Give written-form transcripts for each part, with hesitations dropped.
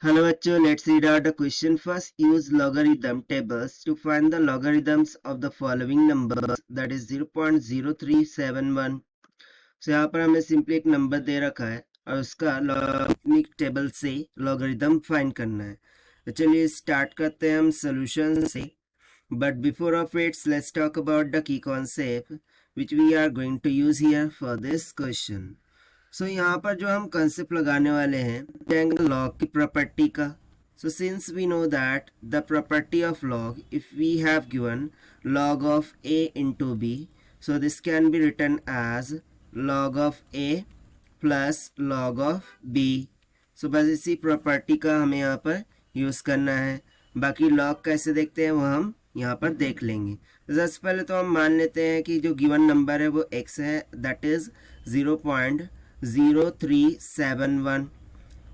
Hello bachcho, let's read out the question first. Use logarithm tables to find the logarithms of the following numbers, that is 0.0371. So यहाँ पर हमें simply एक number दे रखा है और उसका लॉगरिथमिक टेबल से लॉगरिथम फाइंड करना है। तो चलिए स्टार्ट करते हैं हम सॉल्यूशन से। But before of its let's talk about the key concept which we are going to use here for this question. So यहाँ पर जो हम कंसेप्ट लगाने वाले हैं लॉग की प्रॉपर्टी का। So since we know that the property of log, if we have given log of a into b, so this can be written as log of a plus log of b. सो बस इसी property का हमें यहाँ पर use करना है। बाकी log कैसे देखते हैं वो हम यहाँ पर देख लेंगे। सबसे पहले तो हम मान लेते हैं कि जो गिवन नंबर है वो x है, दैट इज़ 0.0371।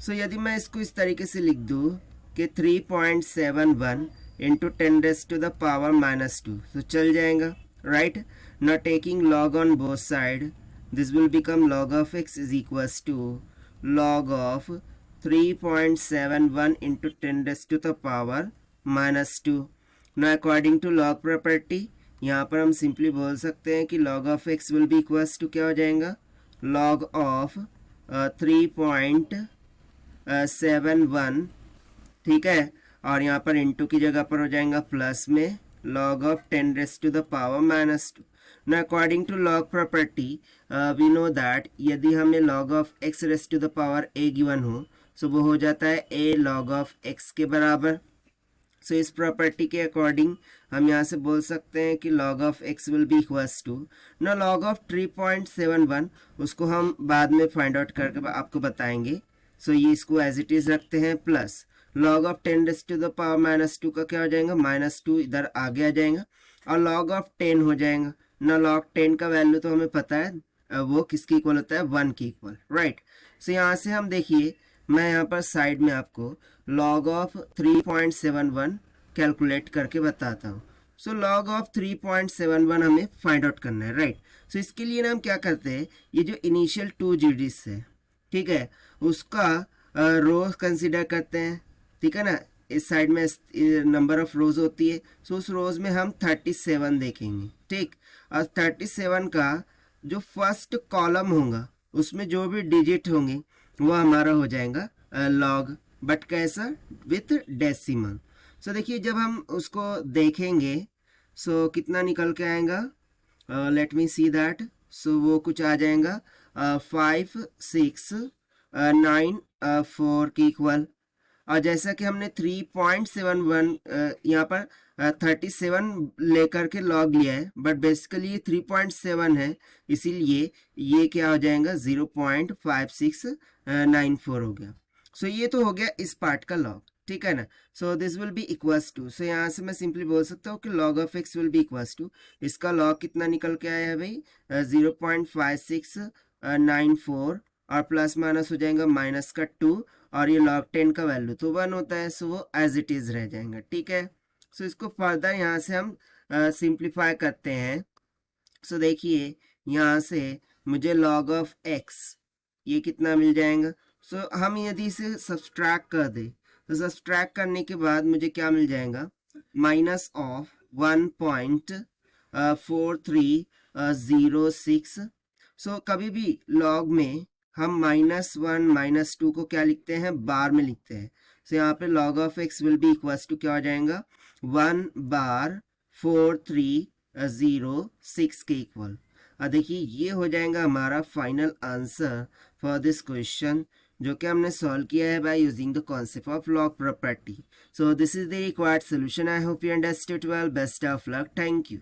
सो यदि मैं इसको इस तरीके से लिख दूँ कि 3.71 इंटू 10 to the power -2, तो चल जाएगा, right. Now taking log on both side, this will become log of x is equals to log of 3.71 into 10 to the power -2. Now according to log property यहाँ पर हम simply बोल सकते हैं कि log of x will be equals to क्या हो जाएगा, log of 3.71, ठीक है, और यहाँ पर इंटू की जगह पर हो जाएगा प्लस में log of 10 to the power -2. Now according to log property we know that यदि हमें log of x raised to the power a given हो, so वो हो जाता है a log of x के बराबर। सो इस प्रॉपर्टी के अकॉर्डिंग हम यहाँ से बोल सकते हैं कि log of x will be equals to, ना log of 3.71 उसको हम बाद में फाइंड आउट करके आपको बताएंगे। सो ये इसको एज इट इज रखते हैं, plus log of 10 to the power -2 का क्या हो जाएगा, -2 इधर आगे आ जाएगा और log of 10 हो जाएगा ना। log 10 का वैल्यू तो हमें पता है वो किसके इक्वल होता है, 1 के इक्वल, राइट। सो यहाँ से हम देखिए, मैं यहाँ पर साइड में आपको log of 3.71 कैलकुलेट करके बताता हूँ। सो log of 3.71 हमें फाइंड आउट करना है, राइट। सो इसके लिए ना हम क्या करते हैं, ये जो इनिशियल 2 डिजिट्स है, ठीक है, उसका रो कंसिडर करते हैं, ठीक है ना। इस साइड में नंबर ऑफ रोज होती है, सो उस रोज में हम 37 देखेंगे, ठीक। और 37 का जो फर्स्ट कॉलम होगा उसमें जो भी डिजिट होंगे वो हमारा हो जाएगा लॉग, बट कैसा, विथ डेसिमल। सो देखिए जब हम उसको देखेंगे सो कितना निकल के आएगा, लेट मी सी दैट। सो वो कुछ आ जाएगा 5694 के इक्वल। और जैसा कि हमने 3.71 यहाँ पर 37 लेकर के लॉग लिया है, बट बेसिकली ये 3.7 है, इसीलिए ये क्या हो जाएगा 0.5694 हो गया। सो ये तो हो गया इस पार्ट का लॉग, ठीक है ना। So this will be equals to, so यहाँ से मैं सिंपली बोल सकता हूँ कि log of x will be equals to, इसका लॉग कितना निकल के आया है भाई 0.5694 और प्लस माइनस हो जाएगा माइनस का 2 और ये log 10 का वैल्यू तो 1 होता है, सो वो एज इट इज रह जाएगा, ठीक है। सो इसको फर्दर यहाँ से हम सिंप्लीफाई करते हैं। सो देखिए यहाँ से मुझे log of x ये कितना मिल जाएगा। सो हम यदि इसे सब्सट्रैक्ट कर दें तो सब्सट्रैक्ट करने के बाद मुझे क्या मिल जाएगा, माइनस ऑफ 1.4306। सो कभी भी लॉग में हम -1 -2 को क्या लिखते हैं, बार में लिखते हैं। सो यहाँ पे log of x will be equals to क्या हो जाएगा 1 बार 4306 के इक्वल। और देखिए ये हो जाएगा हमारा final answer for this question, जो कि हमने सॉल्व किया है by using the concept of log property. So this is the required solution. I hope you understood well. Best of luck, thank you.